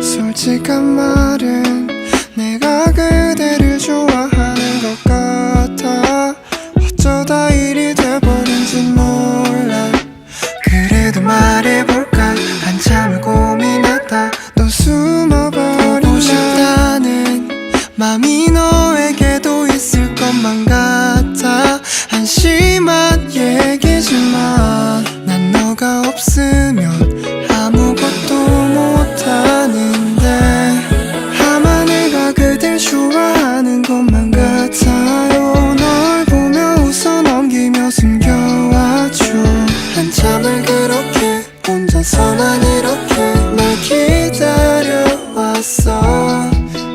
솔직한 말은 내가 그대를 좋아하는 것 같아. 어쩌다 일이 돼버린진 몰라. 그래도 말해볼까. 한참을 고민하다 또 숨어버린 보고 싶다는 맘이 너에게도 있을 것만 같아. 한심한 얘기지만 난 너가 없으면 아무것도 못하는데 아마 내가 그댈 좋아하는 것만 같아요. 널 보며 웃어 넘기며 숨겨왔죠. 한참을 그렇게 혼자서만 이렇게 널 기다려왔어.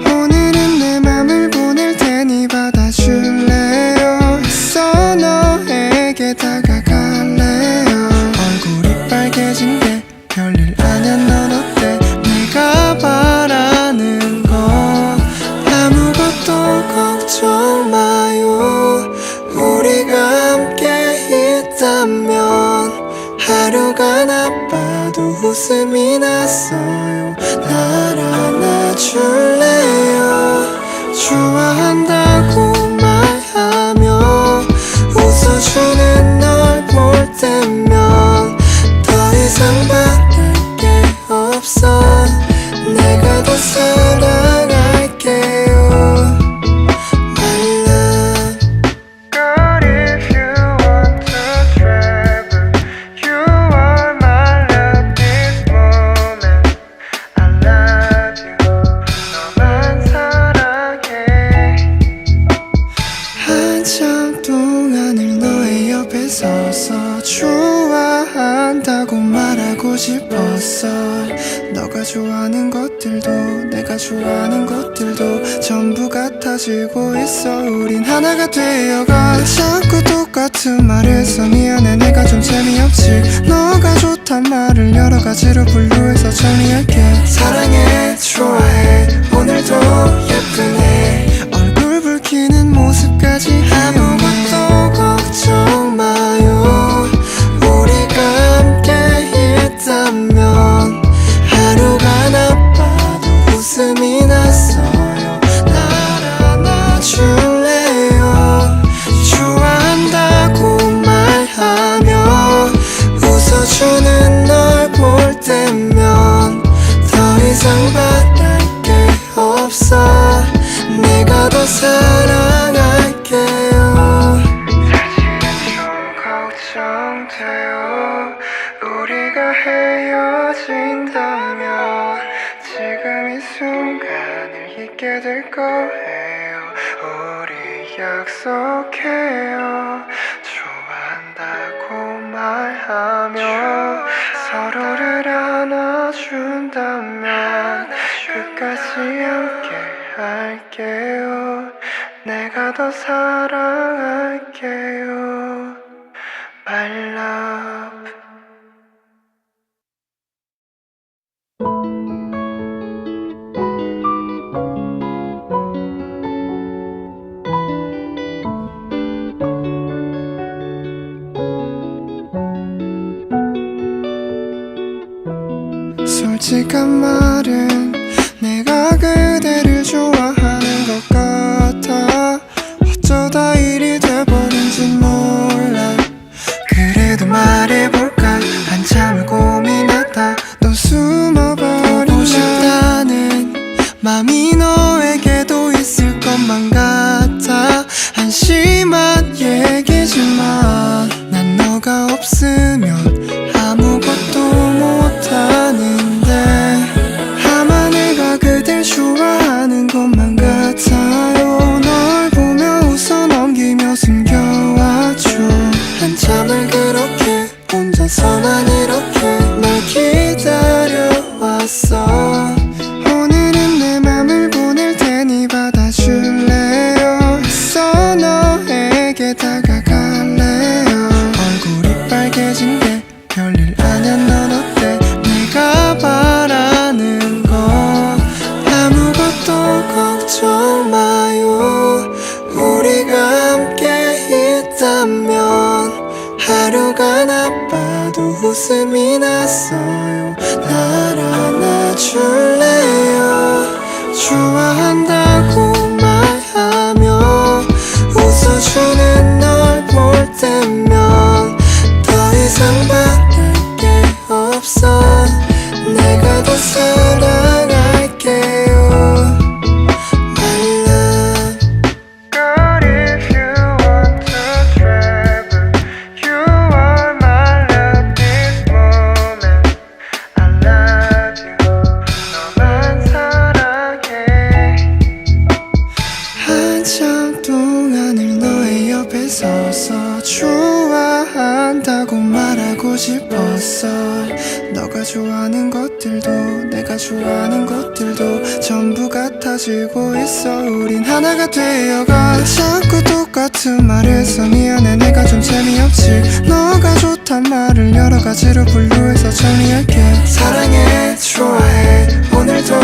오늘은 내 맘을 보낼 테니 받아줄래요. 있어 너에게 다가갈래요. 얼굴이 빨개진 게 별일 아냐. 넌 어때? 내가 바라는 건 아무것도 걱정 마요. 우리가 함께 있다면 하루가 나빠도 웃음이 났어요. 날 안아줄래요. 좋아한다고 말하며 웃어주는 널 볼 때면 더 이상 바랄 게 없어. 내가 더 사랑할게요. My love. Girl, if you want to travel, you are my love this moment. I love you. 너만 사랑해. 한참 동안을 너의 옆에 서서 좋아한다고 말하고 싶었어. 너가 좋아하는 것들도 내가 좋아하는 것들도 전부 같아지고 있어. 우린 하나가 되어가. 자꾸 똑같은 말해서 미안해. 내가 좀 재미없지. 너가 좋단 말을 여러 가지로 분류해서 정리할게. 사랑해 좋아해 오늘도 예쁘네. 얼굴 붉히는 모습까지 아무것도 걱정 마요. 우리가 함께 있다면 하루가 나빠도 웃음이 났어요. 날 안아줄래요. 좋아한다고 말하며 웃어주는 널 볼 때면 더 이상 바랄 게 없어. 내가 더 사랑할게요. 사실은 좀 걱정돼요. 우리가 헤어진다면 지금 이 순간을 잊게 될 거예요. 우리 약속해요. 좋아한다고 말하며 서로를 안아준다면 끝까지 함께 할게요. 내가 더 사랑할게요. My love. 솔직한 말은 내가 그대를 좋아하는 것 같아. 어쩌다 일이 돼버린진 몰라. 그래도 말해볼까. 한참을 고민하다 또 숨어버린 보고 싶다는 맘이 너에게도 있을 것만 같아. 한심한 얘기지만 난 너가 없으면 아무것도 못하는데 웃음이 났어요. 날 안아줄래요. 좋아한다고 말하며 웃어주는 널 볼 때면 더 이상 바랄 게 없어. 내가 더 사랑할게요. My love. Girl, if you want to travel, you are my love this moment. I love you. 너만 사랑해. 한참 동안을 너의 옆에 서서 좋아한다고 말하고 싶었어. 너가 좋아하는 것들도 내가 좋아하는 것들도 전부 같아지고 있어. 우린 하나가 되어가. 자꾸 똑같은 말해서 미안해. 내가 좀 재미없지. 너가 좋단 말을 여러 가지로 분류해서 정리할게. 사랑해, 좋아해, 오늘도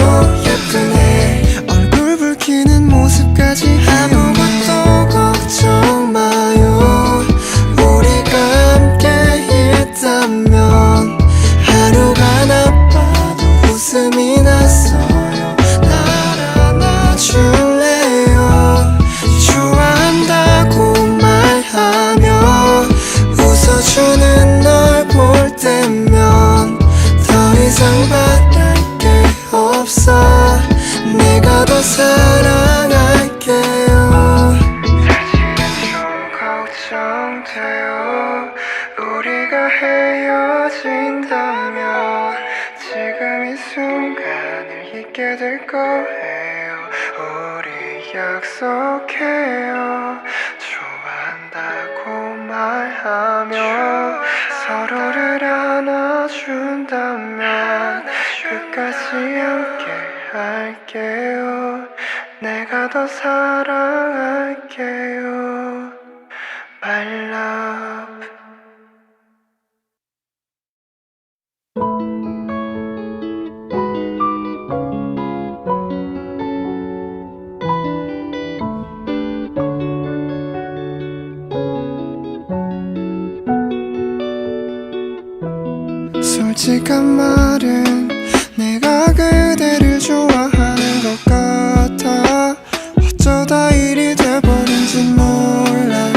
예쁘네. 얼굴 붉히는 모습까지 아무것도 걱정 마요. 우리가 함께 있다면 하루가 나빠도 웃음이 났어요. 날 안아줄래요. 좋아한다고 말하며 웃어주는 널 볼 때면 더 이상 바랄 게 없어. 내가 더 사랑할게요. 사실은 좀 걱정돼요. 우리가 헤어진다면 지금 이 순간을 잊게 될 거예요. 우리 약속해요. 좋아한다고 말하며 서로를 안아준다면 끝까지 함께 할게요. 내가 더 사랑할게요. My love. 솔직한 말은 내가 그대를 좋아하는 것 같아. 어쩌다 일이 돼버린진 몰라.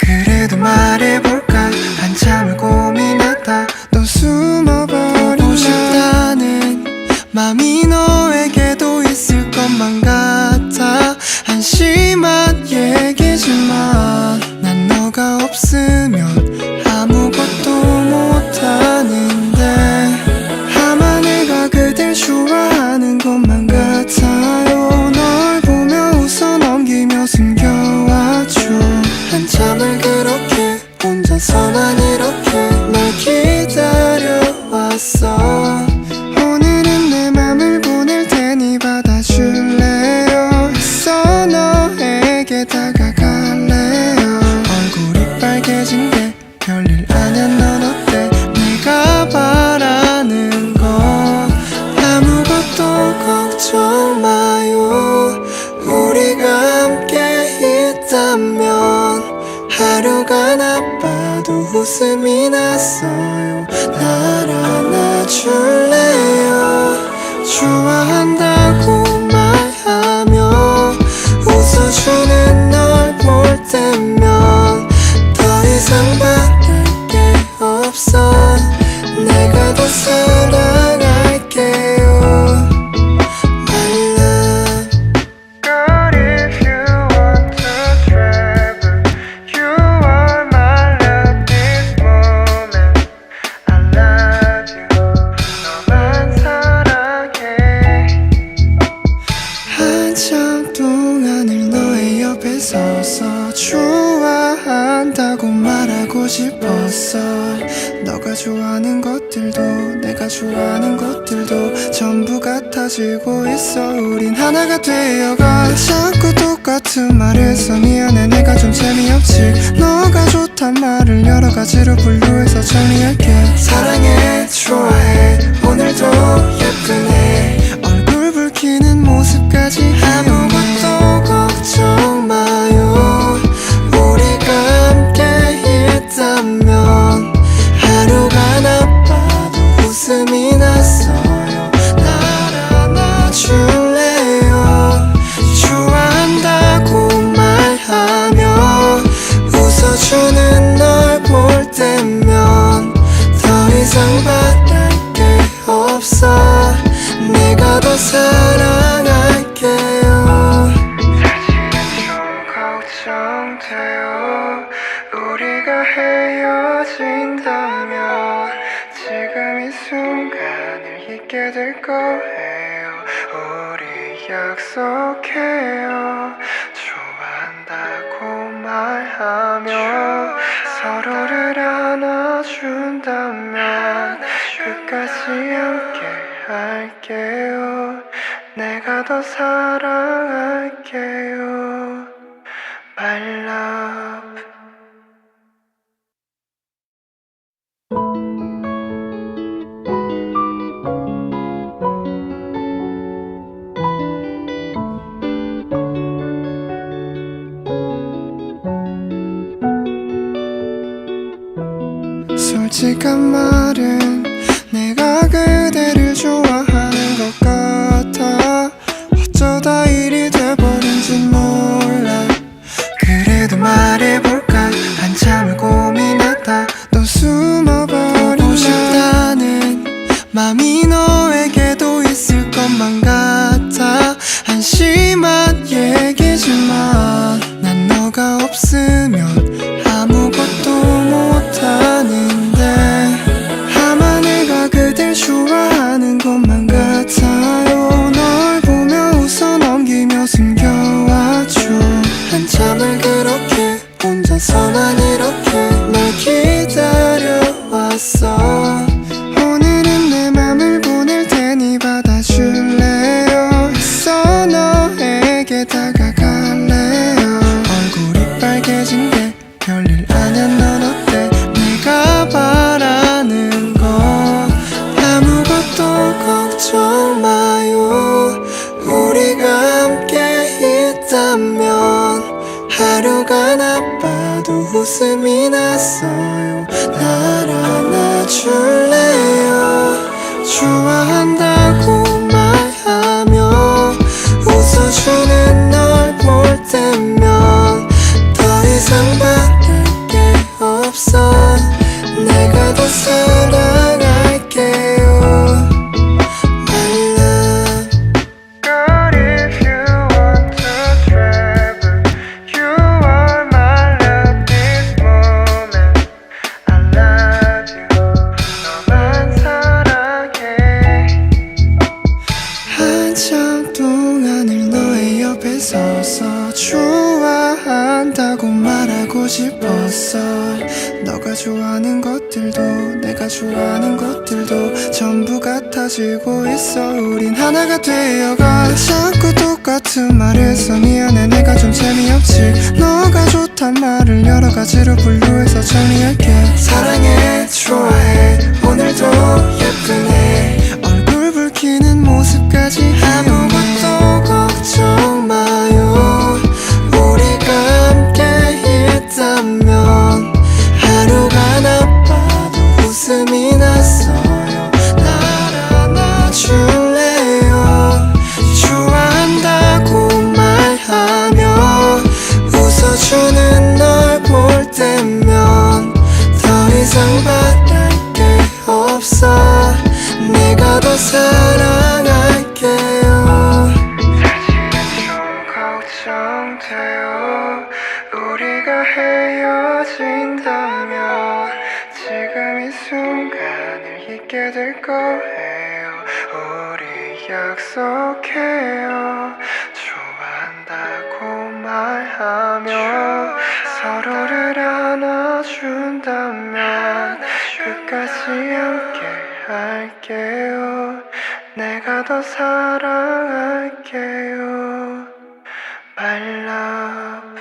그래도 말해볼까. 한참을 고민하다 또 숨어버린 보고 싶다는 맘이 너에게도 있을 것만 같아. 한심한 얘기지만 난 너가 없으면 아무것도 못하는데 아마 내가 그댈 좋아하는 것만 같아요. 널 보며 웃어 넘기며 숨겨왔죠. 한참을 그렇게 혼자서 난 이렇게 널 기다려왔어. 오늘은 내 맘을 보낼 테니 받아줄래요. 있어 너에게 다가갈래요. 얼굴이 빨개진 게 별일 아냐. 넌 어때? 내가 바라는 거 아무것도 걱정 마요. 우리가 함께 있다면 하루가 나빠도 웃음이 났어요. 날 안아줄래요. 좋아한다고 말하며 웃어주는 널 볼 때면 더 이상 바랄 게 없어. 내가 더 사랑할게요. My love. Girl, if you want to travel, you are my love this moment. I love you. 너만 사랑해. 한참 동안을 너의 옆에 서서 좋아한다고 말하고 싶었어. 너가 좋아하는 것들도 내가 좋아하는 것들도 전부 같아지고 있어. 우린 하나가 되어가. 자꾸 똑같은 말해서 미안해. 내가 좀 재미없지. 너가 좋단 말을 여러 가지로 분류해서 정리할게. 사랑해, 좋아해, 오늘도 예쁘네. 얼굴 붉히는 모습까지 아무것도 걱정 마요. 우리가 함께 있다면 하루가 나 더 사랑할게요. 사실은 좀 걱정돼요. 우리가 헤어진다면 지금 이 순간을 잊게 될 거예요. 우리 약속해요. 좋아한다고 말하며 서로를 안아준다면 끝까지 함께 할게요. 내가 더 사랑할게요. My love. 솔직한 말은 내가 그대를 좋아하는 것 같아. 어쩌다 일이 돼버린진 몰라. 그래도 말해볼까. 한참을 고민하다 또 숨어버린 보고 싶다는 맘이 너에게도 있을 것만 같아. 한심한 얘기지만 난 너가 없으면 아무것도 못하는데 아마 내가 그댈 좋아하는 것만 같아요. 널 보며 웃어 넘기며 숨겨왔죠. 한참을 그렇게 혼자서만 이렇게 널 기다려왔어. 오늘은 내 맘을 보낼 테니 받아줄래요. 있어 너에게 다가갈래요. 얼굴이 빨개진 게 별일 아냐. 넌 어때? 내가 바라는 거 아무것도 걱정 마요. 우리가 함께 있다면 하루가 나빠도 웃음이 났어요. 날 안아줄래요. 좋아한다고 말하며 웃어주는 널 볼 때면 더 이상 바랄 게 없어. 내가 더 사랑할게요. My love. Girl, if you want to travel, you are my love this moment. I love you. 너만 사랑해. 한참 동안을 너의 옆에 서서 좋아한다고 말하고 싶었어. 너가 좋아하는 것들도 내가 좋아하는 것들도 전부 같아지고 있어. 우린 하나가 되어가. 자꾸 똑같은 말해서 미안해. 내가 좀 재미없지. 너가 좋단 말을 여러 가지로 분류해서 정리할게. 사랑해 좋아해 오늘도 예쁘네. 얼굴 붉히는 모습까지 아무것도 걱정 마요. 우리가 함께 있다면 하루가 나빠도 웃음이 났어요. 날 안아줄래요. 좋아한다고 말하며 웃어주는 널 볼 때면 더 이상 바랄 게 없어. 내가 더 사랑할게요. 사실은 좀 걱정돼요. 우리가 헤어진다면 지금 이 순간을 잊게 될 거예요. 우리 약속해요. 좋아한다고 말하며 서로를 안아준다면 끝까지 함께 할게요. 내가 더 사랑할게요. My love.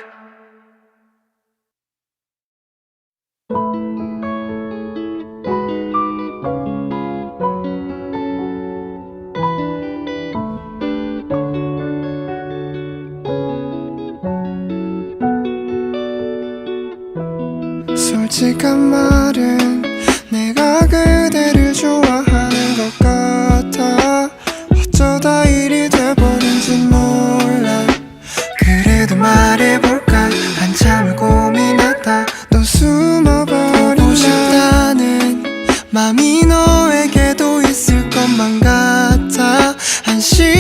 솔직한 말은 내가 그대를 좋아하는 것 같아. 어쩌다 일이 돼버린진 몰라. 그래도 말해볼까. 한참을 고민하다 또 숨어버린 보고 싶다는 맘이 너에게도 있을 것만 같아. 한심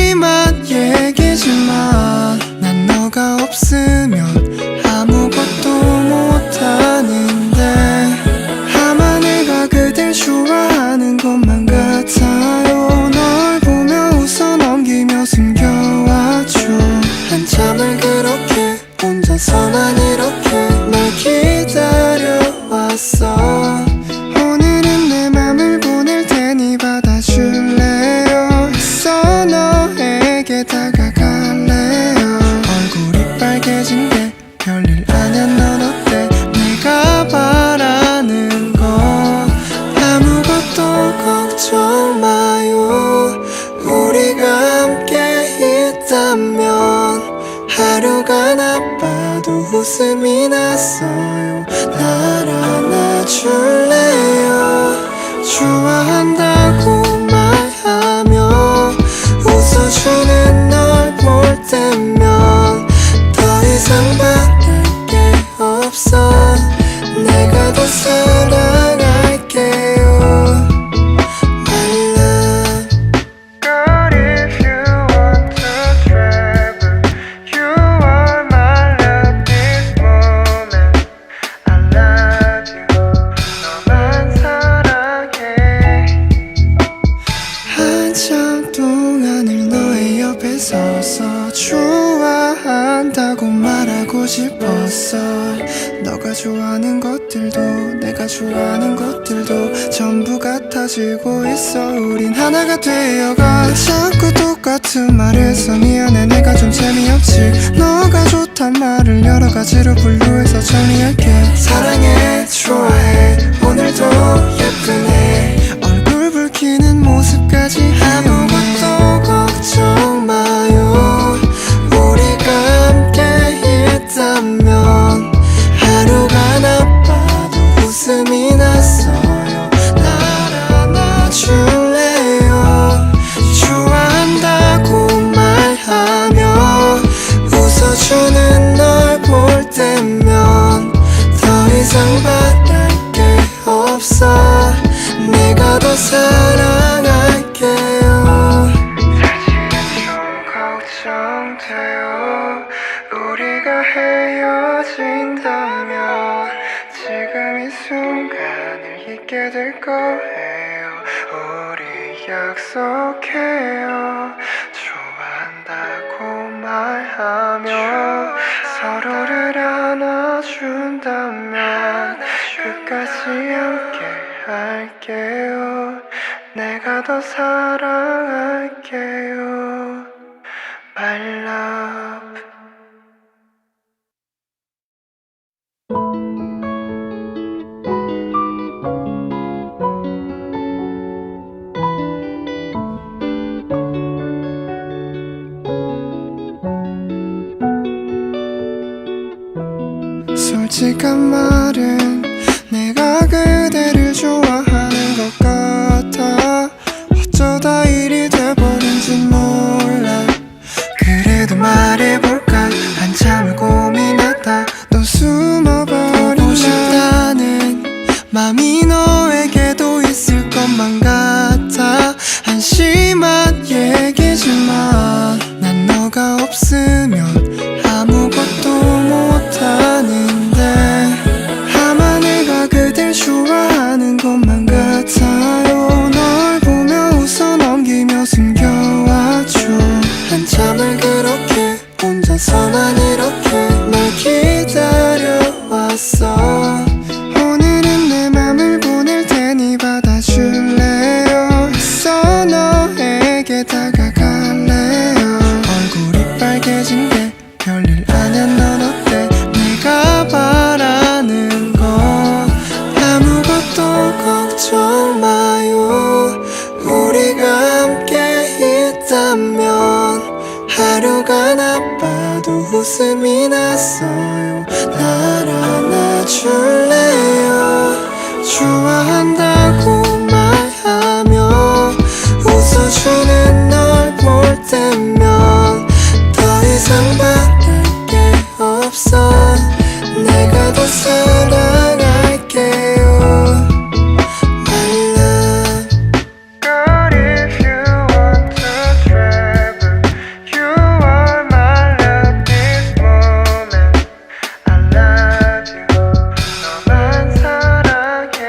넘기며 숨겨와줘. 한참을 그렇게 혼자서만 이렇게 널 기다려왔어. 오늘은 내 맘을 보낼 테니 받아줄래요. 있어 너에게 다가갈래요. 얼굴이 빨개진 게 별일 아냐. 넌 어때? 내가 바라는 거 아무것도 걱정 마요. 우리가 함께 있다면 하루가 나빠도 웃음이 났어요. 날 안아줄래요. 좋아한다고 말하며 웃어주는 널 볼 때면 더 이상 바랄 게 없어. 내가 더 사랑할게요. My love. Girl, if you want to travel, you are my love this moment. I love you. 너만 사랑해. 한참 동안을 너의 옆에 서서 좋아한다고 말하고 싶었어. 너가 좋아하는 것들도 내가 좋아하는 것들도 전부 같아지고 있어. 우린 하나가 되어가. 자꾸 똑같은 말해서 미안해. 내가 좀 재미없지. 너가 좋단 말을 여러 가지로 분류해서 정리할게. 사랑해 좋아해 오늘도 예쁘네. 얼굴 붉히는 모습까지 아무것도 걱정 마요. 우리가 함께 있다면 하루가 나빠도 웃음이 났어요. 날 안아줄래요. 좋아한다고 말하며 웃어주는 널 볼 때면 더 이상 바랄 게 없어. 내가 더 사랑할게요. 사실은 좀 걱정돼요. 우리가 헤어진다면 지금 이 순간을 잊게 될 거예요. 우리 약속해요. 좋아한다고 말하며 서로를 안아준다면 끝까지 함께 할게요. 내가 더 사랑할게요. My love. 솔직한 말은 내가 그대를 좋아하는 것 같아. 어쩌다 일이 돼버린진 몰라. 그래도 말해볼까. 한참을 고민하다 또 숨어버린 보고 싶다는 맘이 너에게도 있을 것만 같아. 한심한 얘기지만 난 너가 없으면 아무것도 못하는데 아마 내가 그댈 좋아하는 것만 같아요. 널 보며 웃어 넘기며 숨겨와줘. 한참을 그렇게 혼자서만 이렇게 널 기다려왔어. 오늘은 내 맘을 보낼 테니 받아줄래요. 있어 너에게 다가갈래요. 얼굴이 빨개진 게 별일 아냐. 넌 어때? 내가 바라는 거 아무것도 걱정 마요. 우리가 함께 있다면 하루가 나빠도 웃음이 났어요. 날 안아줄래요. 좋아한다고 말하며 웃어주는 널 볼 때면 더 이상 바랄 게 없어. 내가 더 사랑할게요. My love. Girl, if you want to travel, you are my love this moment. I love you. 너만 사랑해.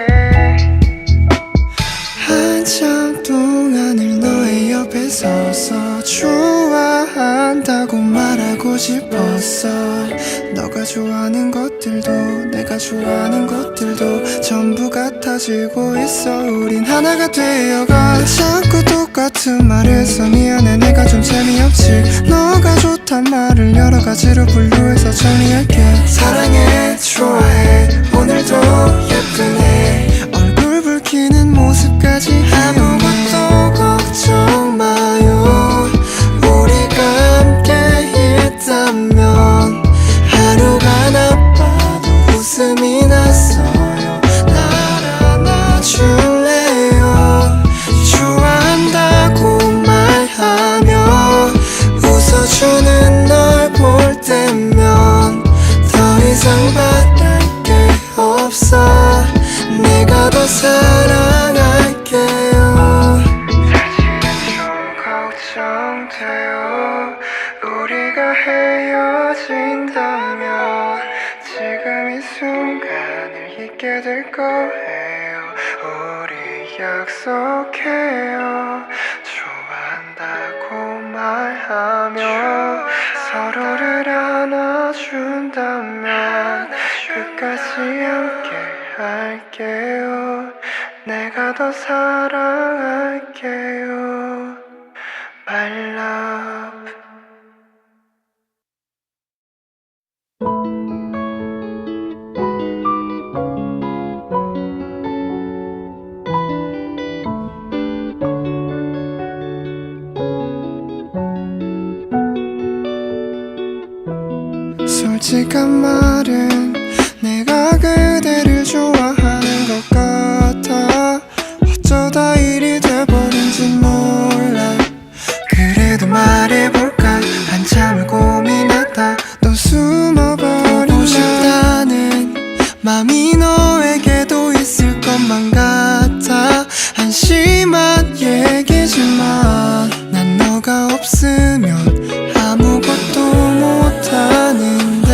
좋아한다고 말하고 싶었어. 너가 좋아하는 것들도 내가 좋아하는 것들도 전부 같아지고 있어. 우린 하나가 되어가. 자꾸 똑같은 말해서 미안해 내가 좀 재미없지. 너가 좋단 말을 여러 가지로 분류해서 정리할게. 사랑해 좋아해 오늘도 예쁘네. 얼굴 붉히는 모습까지 아무것도 걱정 마요. 우리가 함께 있다면 하루가 나빠도 웃음이 났어요. 날 안아줄래요. 좋아한다고 말하며 웃어주는 널 볼 때면 더 이상 바랄 게 없어. 내가 더 사랑할게요. 사실은 좀 걱정돼요. 우리가 헤어진다면 지금 이 순간을 잊게 될 거예요. 우리 약속해요. 좋아한다고 말하며 서로를 안아준다면 끝까지 함께 할게요. 내가 더 사랑할게요. My love. 솔직한 말은 내가 그대를 좋아하는 것 같아. 어쩌다 일이 돼버린진 몰라. 그래도 말해볼까. 한참을 고민하다 또 숨어버린 보고 싶다는 맘이 너에게도 있을 것만 같아. 한심한 얘기지만 난 너가 없으면 아무것도 못하는데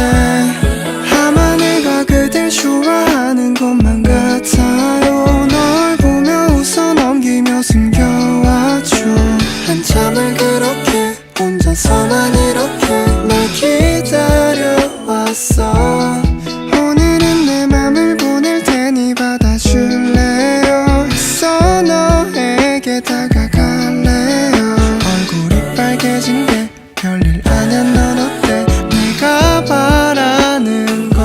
아마 내가 그댈 좋아하는 것만 같아요. 널 보며 웃어 넘기며 숨겨왔죠. 한참을 그렇게 혼자서 난 이렇게 널 기다려왔어. 오늘은 내 맘을 보낼 테니 받아줄래요. 있어 너에게 다가갈래요. 얼굴이 빨개진 게 별일 아냐. 넌 어때? 내가 바라는 거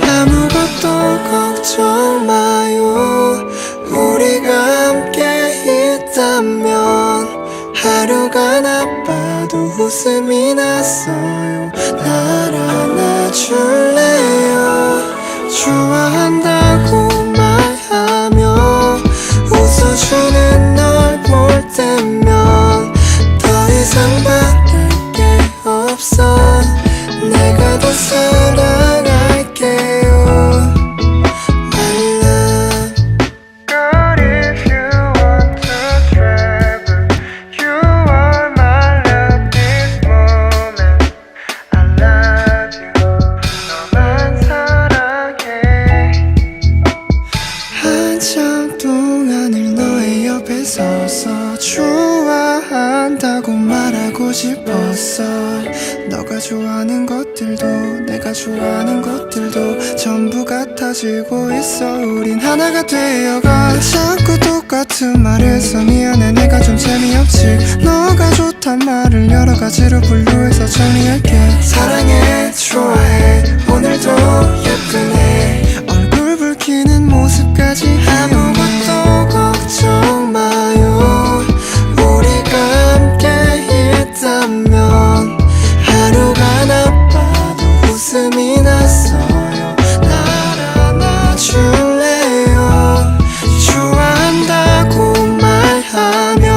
아무것도 걱정 마요. 우리가 함께 있다면 하루가 나빠도 웃음이 났어요. 날 안아줄래요. 좋아한다고 말하며 웃어주는 널 볼 때면 더 이상 바랄 게 없어. 내가 더 사랑할게요. My love. Girl, if you want to travel, you are my love this moment. I love you. 너만 사랑해. 한참 동안을 너의 옆에 서서 좋아한다고 말하고 싶었어. 너가 좋아하는 것들도 내가 좋아하는 것들도 전부 같아지고 있어. 우린 하나가 되어가. 자꾸 똑같은 말해서 미안해 내가 좀 재미없지. 너가 좋단 말을 여러 가지로 분류해서 정리할게. 사랑해 좋아해 오늘도 예쁘네. 얼굴 붉히는 모습까지 아무것도 걱정 마요. 우리가 함께 있다면 하루가 나빠도 웃음이 났어요. 날 안아줄래요. 좋아한다고 말하며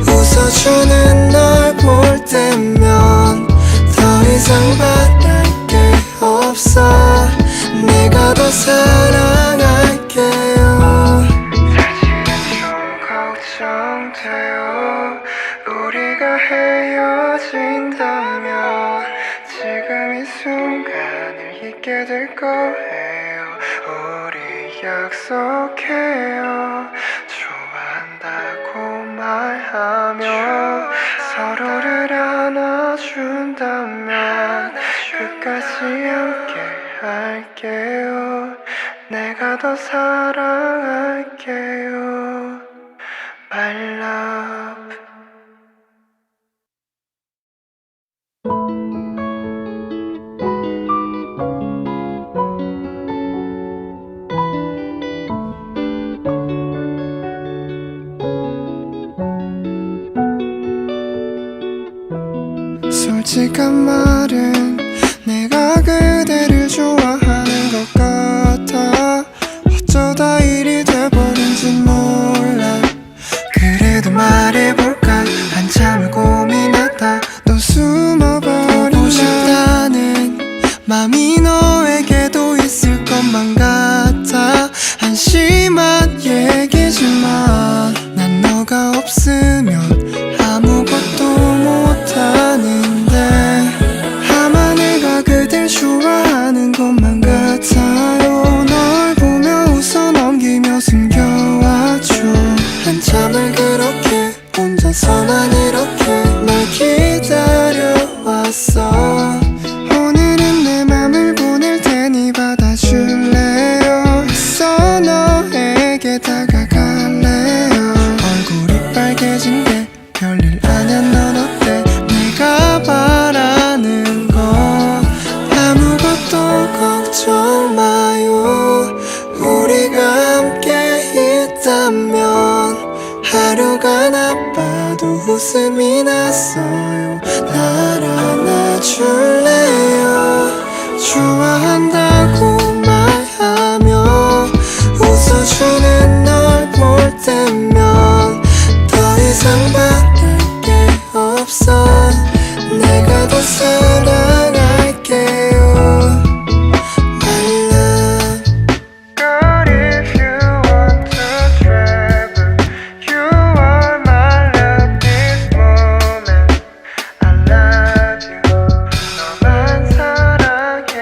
웃어주는 널 볼 때면 더 이상 바랄 게 없어. 내가 더 사랑할게요. 사실은 좀 걱정돼요. 우리가 헤어진다면 지금 이 순간을 잊게 될 거예요. 우리 약속해요. 좋아한다고 말하며 서로를 안아준다면 끝까지 함께 할게요. 내가 더 사랑할게요. My love. 솔직한 말은 내가 그대를 좋아하는 것 같아. 어쩌다 일이 돼버린진 몰라. 그래도 말해볼까. 한참을 고민하다 또 숨어버린 보고 싶다는 맘이 너에게도 있을 것만 같아. 한심한 얘기지만 난 너가 없으면 아무것도 못하는데 아마 내가 그댈 좋아하는 것만 같아요. 널 보며 웃어 넘기며 숨겨왔죠. 한참을 그렇게 혼자서 난 이렇게 널 기다려왔어. 오늘은 내 맘을 보낼 테니 받아줄래요. 있어 너에게 다가갈래요. 얼굴이 빨개진 게 별일 아냐. 넌 어때? 내가 바라는 거 아무것도 걱정 마요. 우리가 함께 있다면 하루가 나빠도 웃음이 났어요. 날 안아줄래요. 좋아한다고 말하며 웃어주는 널 볼 때면 더 이상 바랄 게 없어. 내가 더 사랑할게요. My love. Girl, if you want to travel, you are my love this moment. I love you. 너만 사랑해.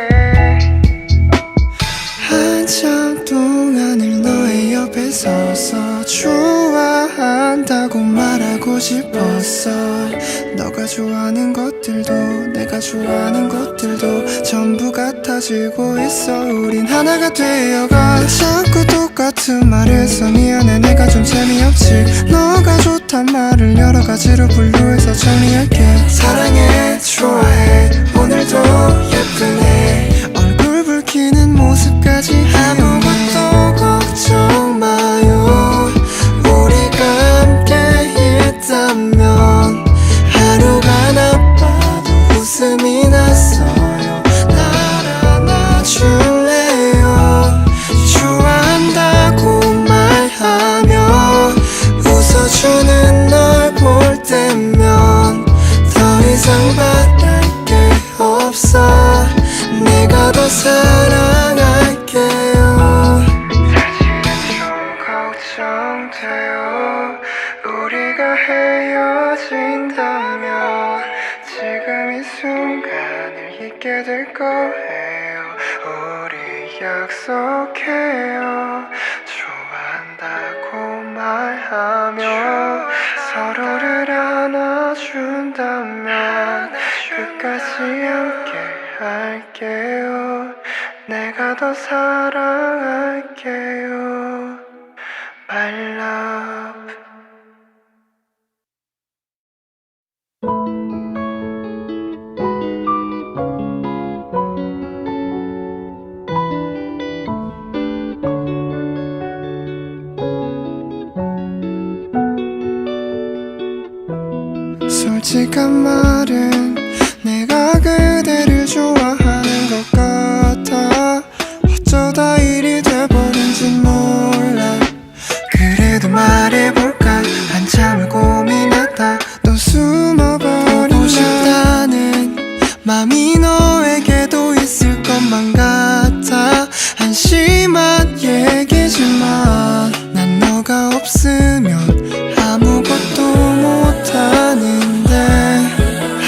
한참 동안을 너의 옆에 서서 좋아한다고 말하고 싶었어. 너가 좋아하는 것들도 내가 좋아하는 것들도 전부 같아지고 있어. 우린 하나가 되어가. 자꾸 똑같은 말해서 미안해. 내가 좀 재미없지. 너가 좋단 말을 여러 가지로 분류해서 정리할게. 사랑해 좋아해 오늘도 예쁘네. 얼굴 붉히는 모습까지 아무것도 걱정 마요. 우리가 함께 있다면 하루가 나빠도 웃음이 났어요. 날 안아줄래요. 좋아한다고 말하며 웃어주는 널 볼 때면 더 이상 바랄 게 없어. 내가 더 사랑할게요. 사실은 좀 걱정돼요. 우리가 헤어진다면 지금 이 순간을 잊게 될 거예요. 우리 약속해요. 좋아한다고 말하며 서로를 안아준다면 끝까지 함께 할게요. 내가 더 사랑할게요. My love. 솔직한 말은 내가 그대를 좋아하는 것 같아. 어쩌다 일이 돼버린진 몰라. 그래도 말해볼까. 한참을 고민하다 또 숨어버린 보고 싶다는 맘이 너에게도 있을 것만 같아. 한심한 얘기지만 난 너가 없으면 아무것도 못하는데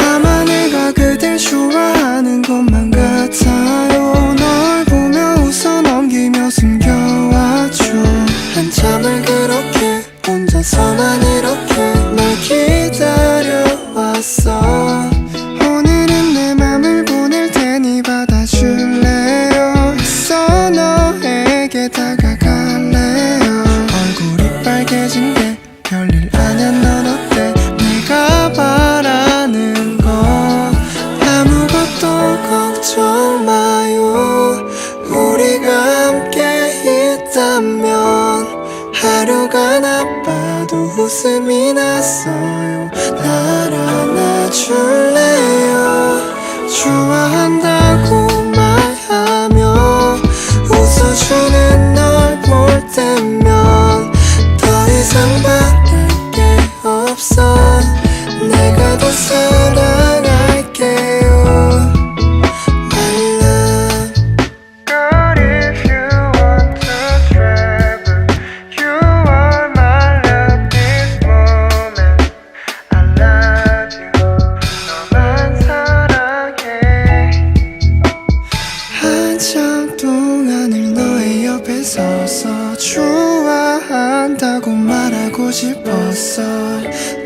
아마 내가 그댈 좋아하는 것만 같아요. 널 보며 웃어 넘기며 숨겨왔죠. 한참을 그렇게 혼자서 난 이렇게 널 기다려왔어. 웃음이 났어요. 날 안아줄래요. 좋아한다고 말하며 웃어주는 널 볼 때면 더 이상 바랄 게 없어. 내가 더 사랑할게요. My love. Girl, if you want to travel, you are my love this moment. I love you, 너만 사랑해. 한참 동안을 너의 옆에 서서 좋아한다고 말하고 싶었어.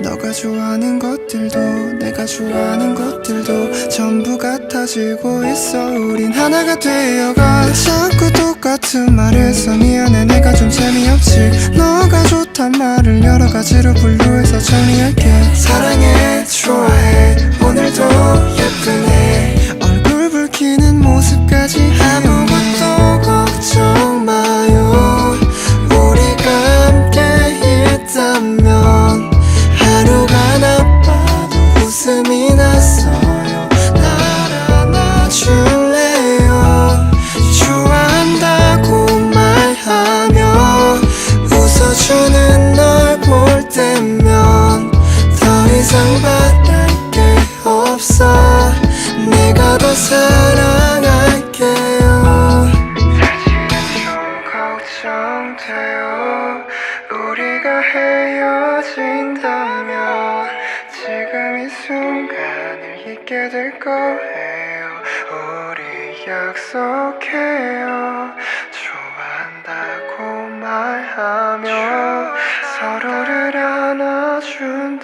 너가 좋아하는 것들도 내가 좋아하는 것들도 전부 같아지고 있어. 우린 하나가 되어가. 자꾸 똑같은 말해서 미안해. 내가 좀 재미없지. 너가 좋단 말을 여러 가지로 분류해서 정리할게. 사랑해, 좋아해, 오늘도 예쁘네. 얼굴 붉히는 모습까지 아무것도 걱정 마요. 우리가 함께 있다면 하루가 나빠도 웃음이 났어요. 날 안아줄래요. 좋아한다고 말하며 웃어주는 널 볼 때면 더 이상 바랄 게 없어. 내가 더 사랑할게요. 사실은 좀 걱정돼요. 우리가 헤어진다면 지금 이 순간을 잊게 될 거예요. 우리 약속해요. 좋아한다고 말하며 서로를 안아준다면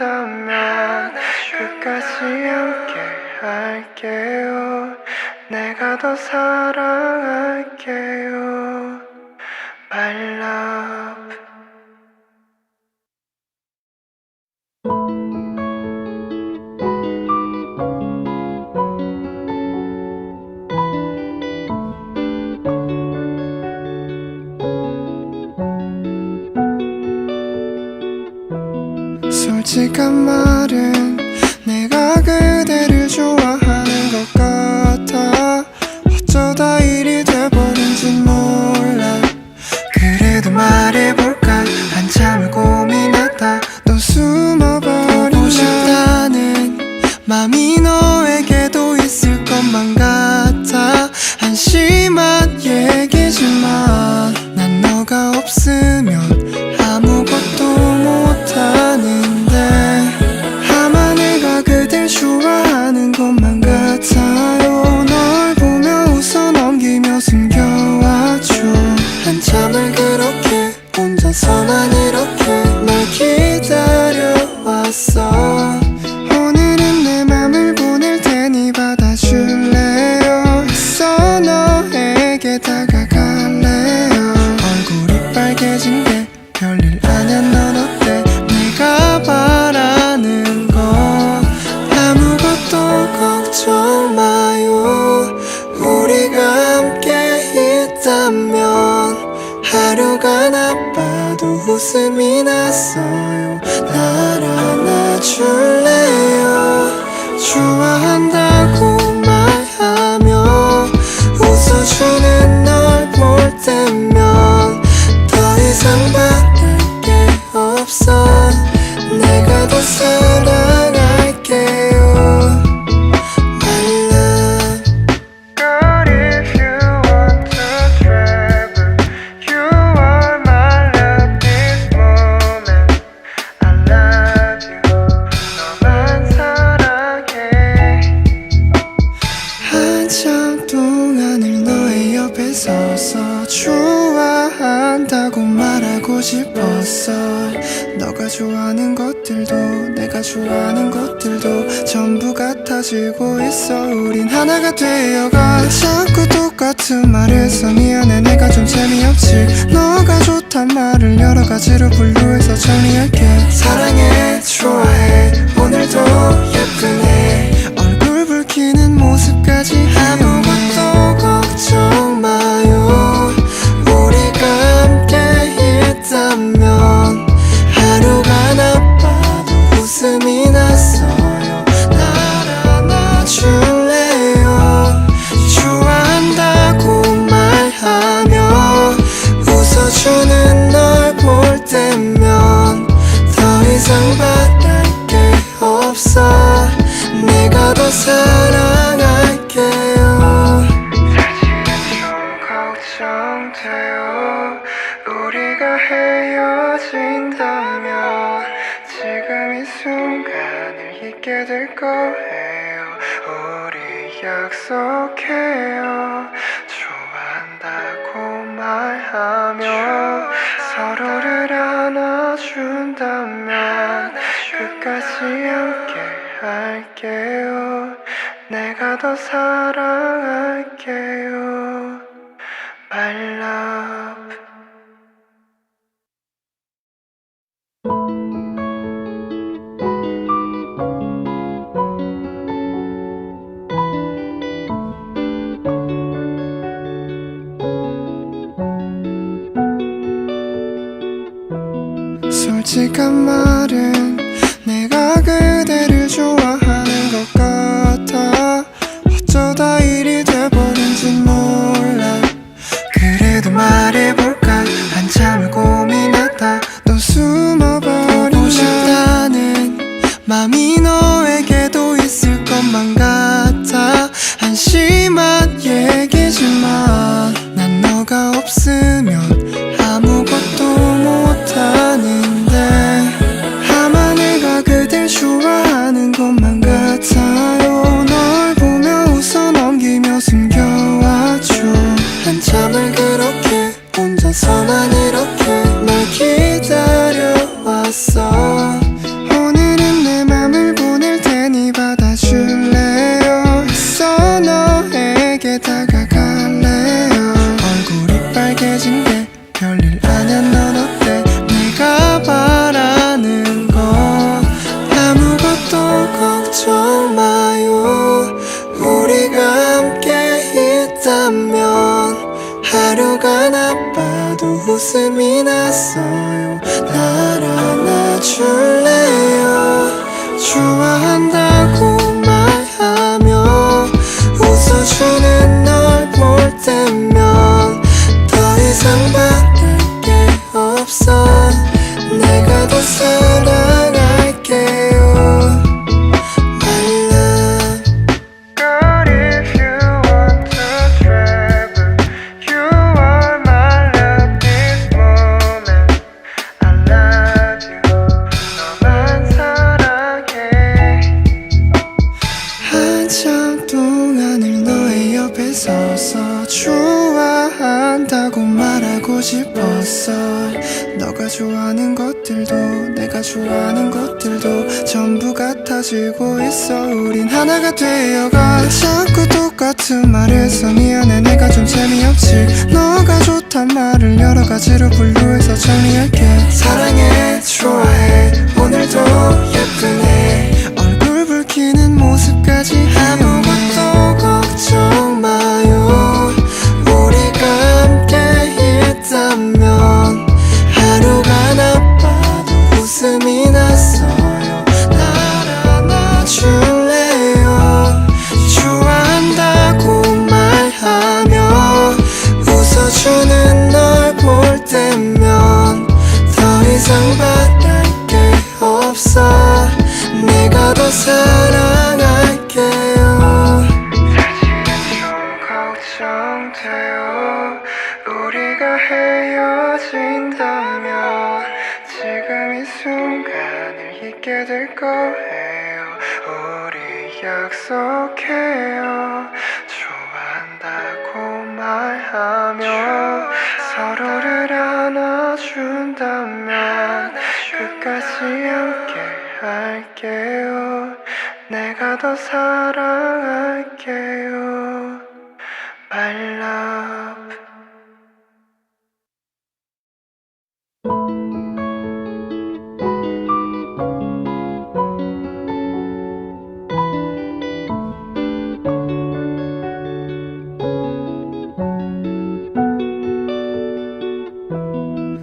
끝까지 함께 할게요. 내가 더 사랑할게요. My love. 솔직한 말은 내가 그대를 좋아하는 것 같아. 어쩌다 일이 돼버린진 몰라. 그래도 말해볼까. 한참을 고민하다 또 숨어버린 보고 싶다는 맘이 너에게도 있을 것만 같아. 한심한 얘기지만 난 너가 없으면 아무것도 못하는데 아마 내가 그댈 좋아하는 것만 같아요. 널 보며 웃어 넘기며 숨겨왔죠. 한참을 그렇게 혼자서만 이렇게 널 기다려왔어. 오늘은 내 맘을 보낼 테니 받아줄래요. 있어 너에게 다가갈래요. 얼굴이 빨개진 게 별일 아냐. 넌 어때? 내가 바라는 건 아무것도 걱정 마요. 우리가 함께 있다면 하루가 나빠도 웃음이 났어요. 날 안아줄래요. 좋아한다고 말하며 웃어주는 널 볼 때면 더 이상 바랄 게 없어. 내가 더 사랑할게요. My love. Girl, if you want to travel, you are my love this moment. I love you, 너만 사랑해. 한참 동안을 너의 옆에 서서 좋아한다고 말하고 싶었어. 너가 좋아하는 것들도 내가 좋아하는 것들도 전부 같아지고 있어. 우린 하나가 되어가. 자꾸 똑같은 말해서 미안해. 내가 좀 재미없지. 너가 좋단 말을 여러 가지로 분류해서 정리할게. 사랑해, 좋아해, 오늘도 예쁘네. 얼굴 붉히는 모습까지 아무것도 걱정 마요. 우리가 함께 있다면 하루가 나 더 사랑할게요. 사실은 좀 걱정돼요. 우리가 헤어진다면 지금 이 순간을 잊게 될 거예요. 우리 약속해요. 좋아한다고 말하며 서로를 안아준다면 끝까지 함께 할게요. 내가 더 사랑할게요. My love. 솔직한 말은 내가 그대를 좋아하는 것 같아. 어쩌다 일이 돼버린진 몰라. 그래도 말해볼까 한참을 고민하다 또 숨어버린다. 보고 싶다는 맘이 너에게도 있을 것만 같아. 한심한 얘기지만 난 너가 없으면 아무것도 못하는데 아마 내가 그댈 좋아하는 것만 같아요. 널 보며 웃어 넘기며 숨겨왔죠. 한참을 그렇게 혼자서만 이렇게 널 기다려왔어. 오늘은 내 맘을 보낼 테니 받아줄래요. 있어 너에게 다가갈래요. 얼굴이 빨개진 게 별일 아냐. 넌 어때? 내가 바라는 건 아무것도 걱정 마요. 우리가 함께 있다면 하루가 나빠도 웃음이 났어요. 날 안아줄래요. 좋아한다고 말하며 웃어주는 널 볼 때면 더 이상 바랄 게 없어. 내가 더 사랑할게요. My love. Girl, if you want to travel, you are my love this moment. I love you. 너만 사랑해. 한참 동안을 너의 옆에 서서 좋아한다고 말하고 싶었어. 너가 좋아하는 것들도 내가 좋아하는 것들도 전부 같아지고 있어. 우린 하나가 되어가. 자꾸 똑같은 말해서 미안해. 내가 좀 재미없지. 너가 좋단 말을 여러 가지로 분류해서 정리할게. 사랑해 좋아해 오늘도 예쁘네. 얼굴 붉히는 모습까지 아무것도 걱정 마요. 우리가 함께 있다면 하루가 나빠도 웃음이 났어요. 날 안아줄래요. 좋아한다고 말하며 웃어주는 널 볼 때면 더 이상 바랄 게 없어. 내가 더 사랑할게요. 사실은 좀 걱정돼요. 우리가 헤어진다면 지금 이 순간을 잊게 될 거예요. 우리 약속해요. 좋아한다고 말하며 서로를 안아준다면 끝까지 함께 할게요. 내가 더 사랑할게요. My love.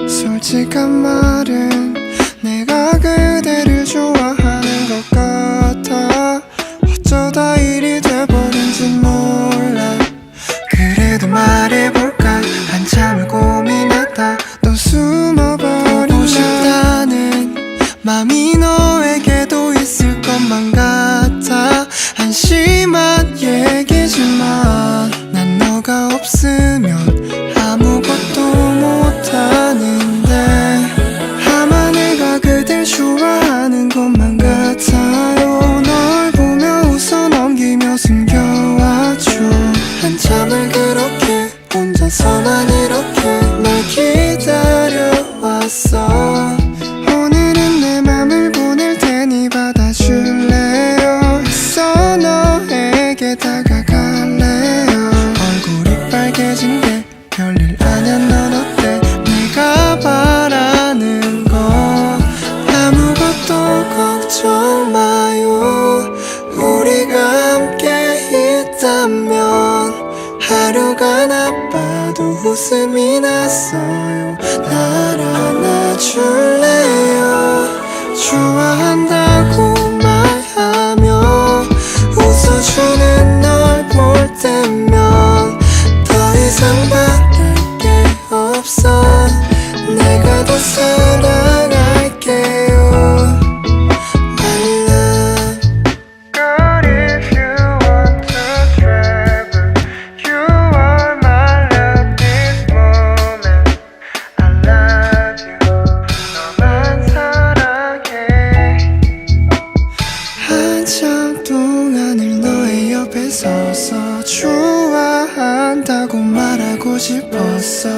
솔직한 말은 내가 그대를 좋아하는 것 같아. 어쩌다 일이 돼버린진 몰라. 그래도 말해볼까 한참을 고민하다 또 숨어버린다. 보고 싶다는 맘이 너에게도 있을 것만 같아. 한심한 얘기지만 난 너가 없으면 아무것도 못하는데 아마 내가 그댈 좋아하는 것만 같아요. 널 보며 웃어 넘기며 숨겨왔죠. 한참을 그렇게 혼자서만 이렇게 널 기다려왔어. 오늘은 내 맘을 보낼 테니 받아줄래요. 있어 너에게 다가갈래요. 얼굴이 빨개진 게 별일 아냐. 넌 어때? 내가 바라는 거 아무것도 걱정 마요. 우리가 함께 있다면 하루가 나빠도 웃음이 났어요. 날 안아줄래요. 좋아한다고 말하며 웃어주는 널 볼 때면 더 이상 바랄 게 없어. 내가 더 사랑할게요. My love. Girl, if you want to travel, you are my love this moment. I love you. 너만 사랑해. 한참 동안을 너의 옆에 서서 좋아한다고 말하고 싶었어.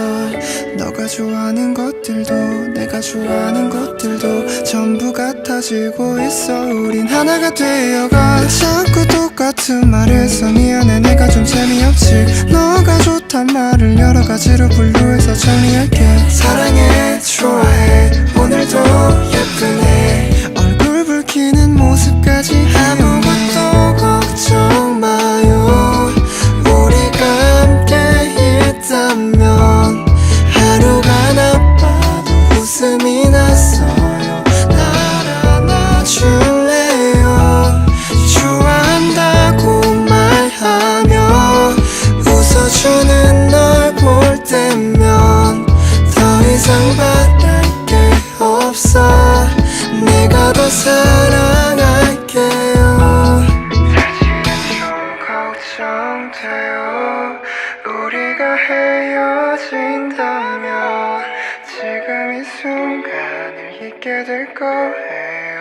너가 좋아하는 것들도 내가 좋아하는 것들도 전부 같아지고 있어. 우린 하나가 되어가. 자꾸 똑같은 말해서 미안해. 내가 좀 재미없지. 너가 좋단 말을 여러 가지로 분류해서 정리할게. 사랑해, 좋아해, 오늘도 예쁘네. 얼굴 붉히는 모습까지 아무것도 걱정 마요. 우리가 함께 있다면 하루가 나빠도 웃음이 났어요. 날 안아줄래요. 좋아한다고 말하며 웃어주는 널 볼 때면 더 이상 바랄 게 없어. 내가 더 사랑할게요. 사실은 좀 걱정돼요. 우리가 헤어진다면 지금 이 순간을 잊게 될 거예요.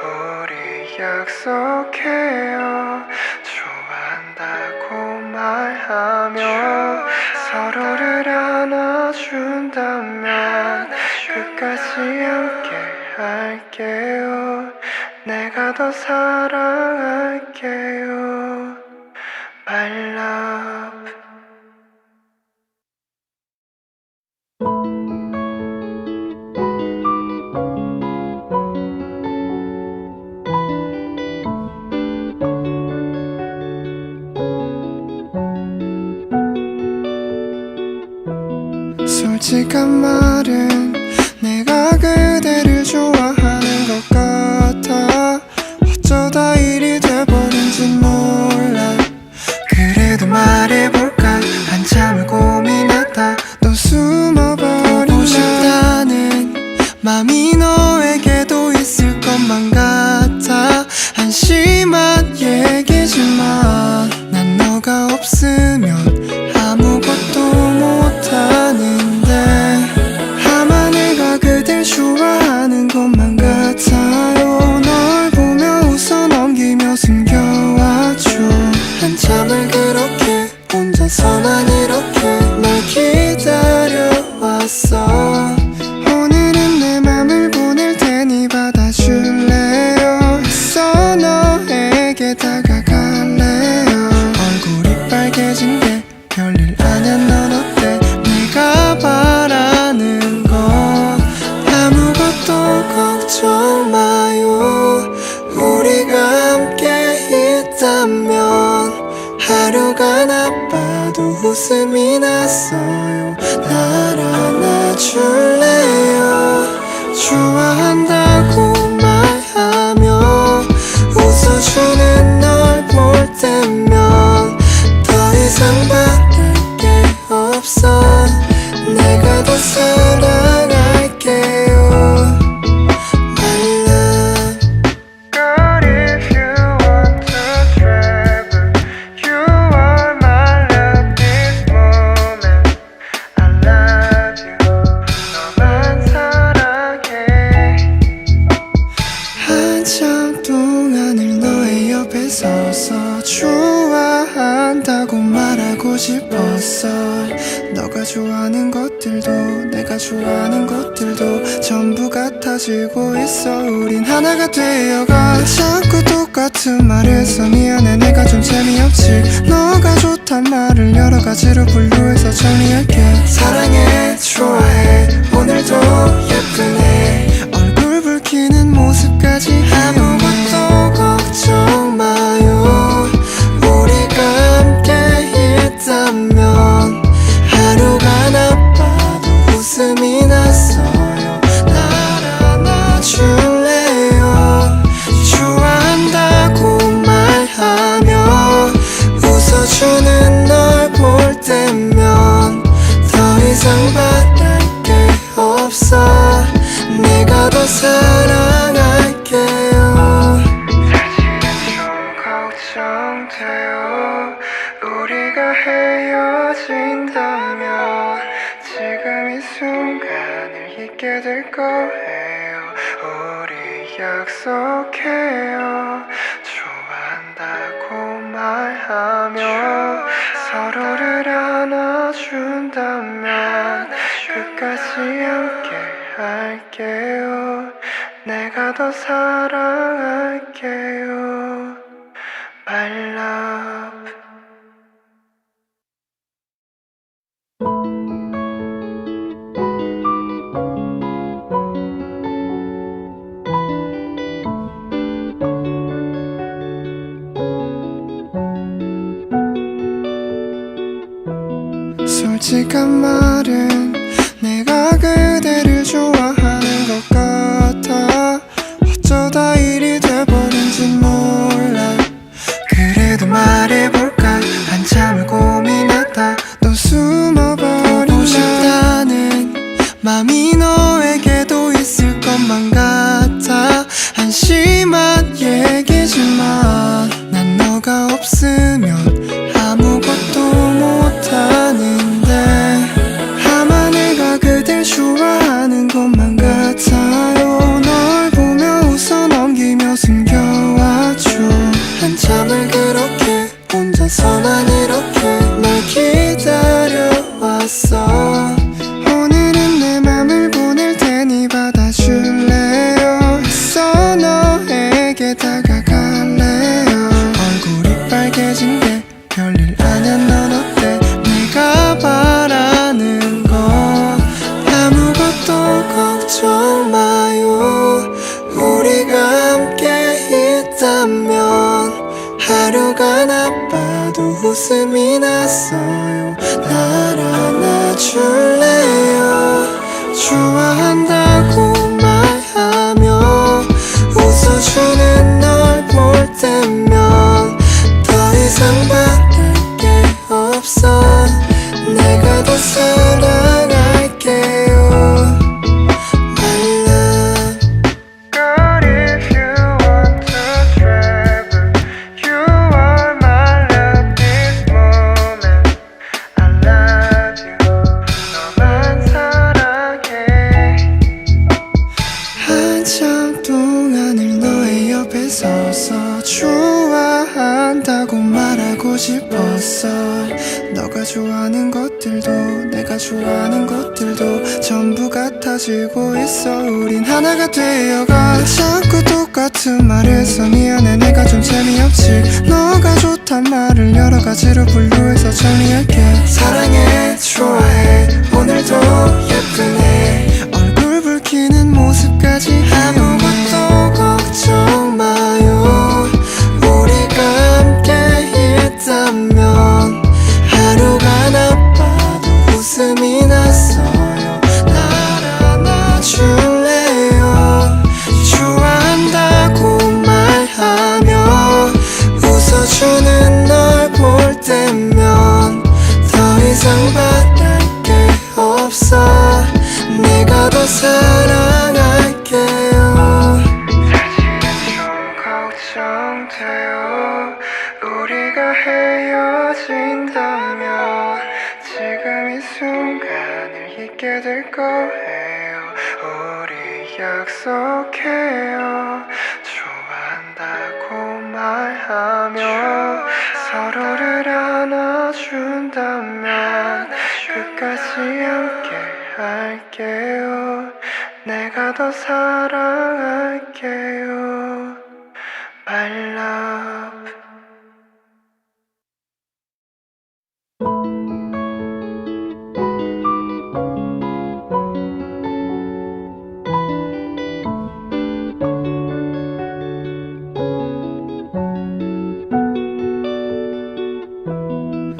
우리 약속해요. 좋아한다고 말하며 서로를 안아준다면 끝까지 함께 할게요. 내가 더 사랑할게요. My love. 솔직한 말은 내가 그대를 좋아하는 것 같아. 어쩌다 일이 돼버린지 몰라. 그래도 말해볼까. 한참을 고민하다 또 숨어버린다. 보고 싶다는 맘이 너에게도 있을 것만 같아. 한심한 얘기지만 난 너가 없으면 아무것도 못하는데 아마 내가 그댈 좋아하는 것만 같아요. 널 보며 웃어 넘기며 숨겨왔죠. 한참을 그렇게 혼자서만 이렇게 널 기다려왔어. 오늘은 내 맘을 보낼 테니 받아줄래요. 있어 너에게 다가갈래요. 얼굴이 빨개진 게 별일 아냐. 넌 어때? 내가 바라는 거 아무것도 걱정 마요. 우리가 함께 있다면 하루가 나빠도 웃음이 났어요. 날 안아줄래요. 좋아한다고 말하며 웃어주는 널 볼 때면 더 이상 바랄 게 없어. 내가 더 사랑할게요. My love. Girl, if you want to travel, 좋아한다고 말하고 싶었어. 너가 좋아하는 것들도 내가 좋아하는 것들도 전부 같아지고 있어. 우린 하나가 되어가. 자꾸 똑같은 말해서 미안해, 내가 좀 재미없지. 너가 좋단 말을 여러 가지로 분류해서 정리할게. 사랑해, 좋아해, 오늘도 예쁘네. 얼굴 붉히는 모습까지 아무것도 걱정 마요. 우리가 함께 있다면 하루가 나빠도 웃음이 났어요. 날 안아줄래요? 좋아한다고 말하며 웃어주는 널 볼 때면 더 이상 바랄 게 없어. 내가 더 사랑할게요. 사실은 좀 걱정돼요. 우리가 헤어진다면 지금 이 순간을 잊게 될 거예요. 우리 약속해요. 좋아한다고 말하며 서로를 안아준다면 끝까지 함께 할게요. 내가 더 사랑할게요. My love. 솔직한 말은 내가 그대를 좋아하는 것 같아. 어쩌다 일이 돼버린진 몰라. 그래도 말해볼까. 한참을 고민하다 또 숨어버린다. 보고 싶다는 맘이 너에게도 있을 것만 같아. 한심한 얘기지만 난 너가 없으면 아무것도 못하는데 아마 내가 그댈 좋아하는 것만 같아요. 널 보며 웃어 넘기며 숨겨왔죠. 한참을 그렇게 혼자서 난 이렇게 널 기다려왔어. 오늘은 내 맘을 보낼 테니 받아줄래요? 있어 너에게 다가갈래요. 얼굴이 빨개진 게 별일 아냐. 넌 어때? 내가 바라는 건 아무것도 걱정 마요. 우리가 함께 있다면 하루가 나빠도 웃음이 났어요. 날 안아줄래요? 좋아한다고 말하며 웃어주는 널 볼 때면 더 이상 바랄 게 없어. 내가 더 사랑할게요. My love. Girl, if you want to travel, you are my love this moment. I love you. 너만 사랑해. 한참 동안을 너의 옆에 서서 좋아한다고 말하고 싶었어. 너가 좋아하는 것들도 내가 좋아하는 것들도 전부 같아지고 있어. 우린 하나가 되어가. 자꾸 똑같은 말해서 미안해, 내가 좀 재미없지. 너가 좋단 말을 여러 가지로 분류해서 정리할게. 사랑해, 좋아해, 오늘도 예쁘네. 얼굴 붉히는 모습까지 아무것도 걱정 마요. 우리가 함께 있다면 하루가 나빠도 웃음이 났어요. 날 안아줄래요? 좋아한다고 말하며 웃어주는 널 볼 때면 더 이상 바랄 게 없어. 내가 더 사랑할게요. 사실은 좀 걱정돼요. 우리가 헤어진다면 지금 이 순간을 잊게 될 거예요. 우리 약속해요. 좋아한다고 말하며 서로를 안아준다면 끝까지 함께 할게요. 내가 더 사랑할게요. My love.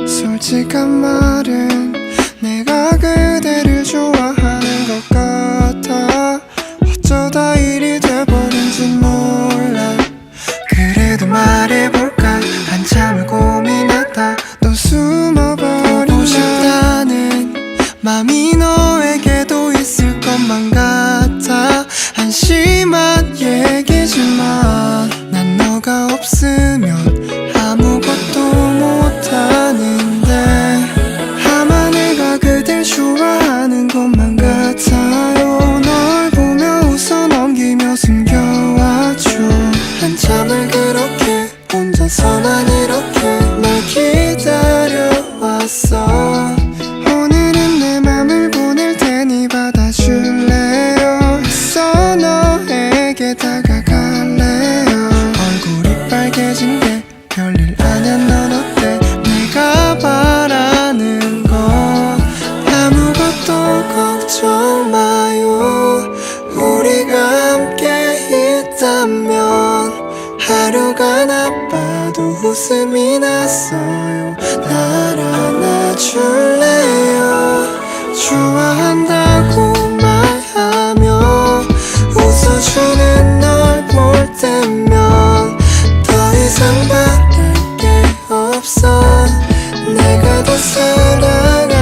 솔직한 말은 내가 그대를 좋아하는 것 같아. 어쩌다 일이 돼버린진 몰라. 그래도 말해볼까 한참을 고민하다 또 숨어버린다. 보고 싶다는 맘이 너에게도 있을 것만 같아. 한심한 얘기지만 난 너가 없으면 아무것도 못하는데 아마 내가 그댈 좋아하는 것만 같아요. 널 보며 웃어 넘기며 숨겨왔죠. 한참을 그렇게 혼자서 난 이렇게 널 기다려왔어. 오늘은 내 맘을 보낼 테니 받아줄래요. 있어 너에게 다가갈래요. 얼굴이 빨개진 게 별일 아냐. 넌 어때? 내가 바라는 건 아무것도 걱정 마요. 우리가 함께 있다면 하루가 나빠도 웃음이 났어요. 날 안아줄래요. 좋아한다고 말하며 웃어주는 널 볼 때면 더 이상 바랄 게 없어. 내가 더 사랑할게요.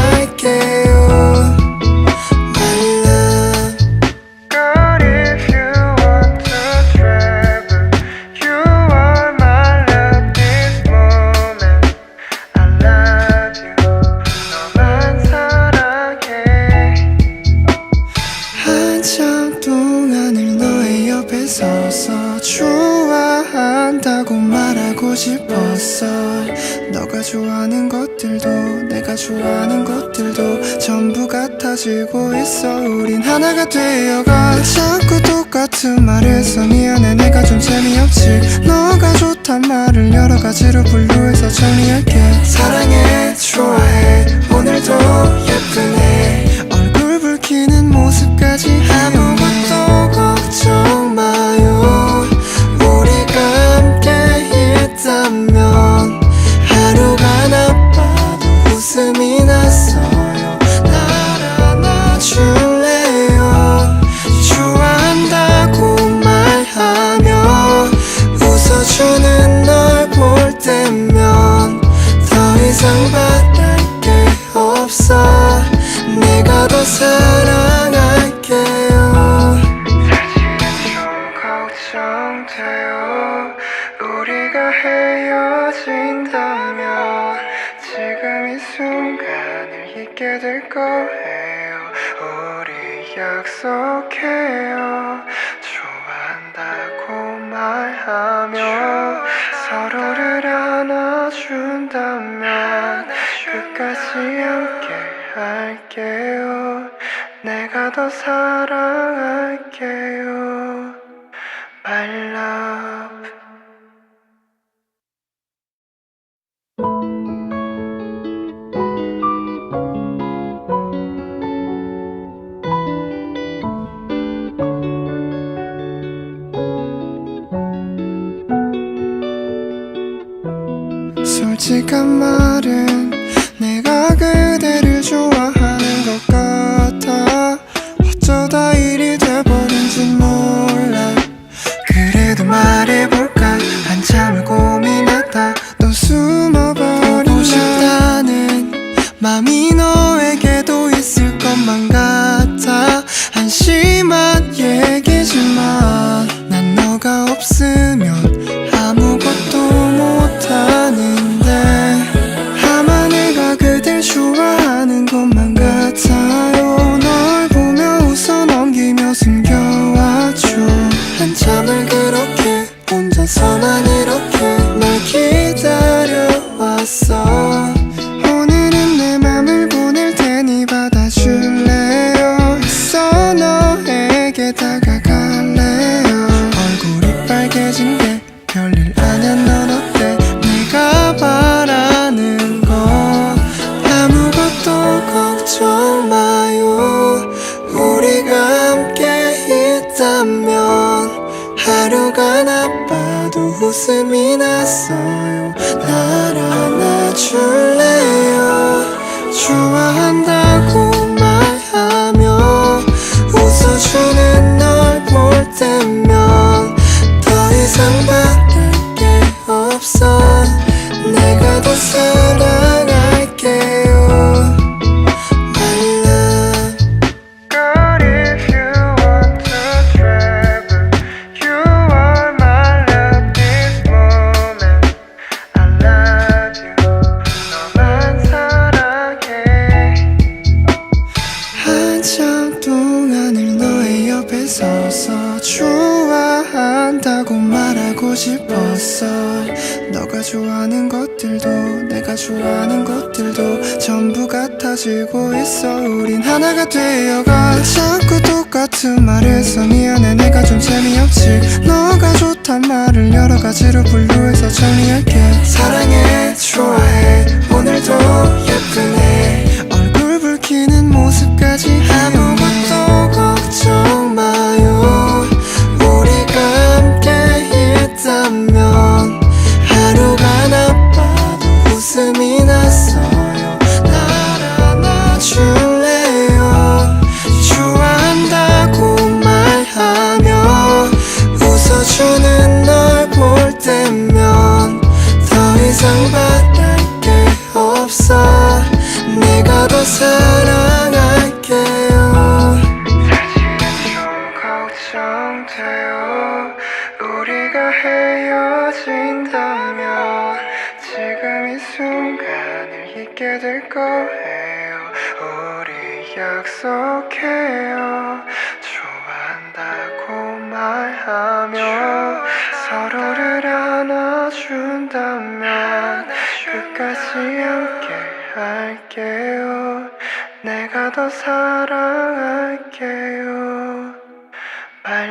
My love. Girl, if you want to travel, you are my love this moment. I love you. 너만 사랑해. 한참 동안을 너의 옆에 서서 좋아한다고 말하고 싶었어. 너가 좋아하는 것들도 내가 좋아하는 것들도 전부 같아지고 있어. 우린 하나가 되어가. 자꾸 똑같은 말해서 미안해. 내가 좀 재미없지. 너가 좋단 말을 여러 가지로 분류해서 정리할게. 사랑해 좋아해 오늘도 예쁘네. 얼굴 붉히는 모습까지 아무것도 걱정 마요. 우리가 함께 있다면 하루가 나빠도 웃음이 났어요. 날 안아줄래요. 좋아한다고 말하며 웃어주는 널 볼 때면 더 이상 바랄 게 없어. 내가 더 사랑할게요. 사실은 좀 걱정돼요. 우리가 헤어진다면 지금 이 순간을 잊게 될 거예요. 우리 약속해요. 좋아한다고 말하며 서로를 안아준다면 끝까지 함께 할게요. 내가 더 사랑할게요. My love. 솔직한 말은 내가 그대를 좋아하는 것 같아. 어쩌다 일이 돼버린진 몰라. 그래도 말해볼까 한참을 고민하다 또 숨어버린다. 보고 싶다는 맘이 너에게도 있을 것만 같아. 한심한 얘기지만 난 너가 없으면 아무것도 못하는데 아마 내가 그댈 좋아하는 것만 같아요. 웃음이 났어요. 날 안아줄래요? 좋아한다고 말하며 웃어주는 널 볼 때면 더 이상 바랄 게 없어. 내가 더 사랑할게요. My love. Girl, if you want to travel, you are my love this moment. I love you. 너만 사랑해. 한참 동안을 너의 옆에 서서 좋아한다고 말하고 싶었어. 너가 좋아하는 것들도 내가 좋아하는 것들도 전부 같아지고 있어. 우린 하나가 되어가. 자꾸 똑같은 말해서 미안해. 내가 좀 재미없지. 너가 좋단 말을 여러 가지로 분류해서 정리할게. 사랑해, 좋아해, 오늘도 예쁘네. 얼굴 붉히는 모습까지 아무것도 걱정 마요. 우리가 함께 있다면 하루가 나빠도 웃음이 났어요. 날 안아줄래요? 좋아한다고 말하며 웃어주는 널 볼 때면 더 이상 바랄 게 없어. 내가 더 사랑할게요. 사실은 좀 걱정돼요. 우리가 헤어진다면 지금 이 순간을 잊게 될 거예요. 우리 약속해요. 좋아한다고 말하며 서로를 안아준다면 끝까지 함께 할게요. 내가 더 사랑할게요. My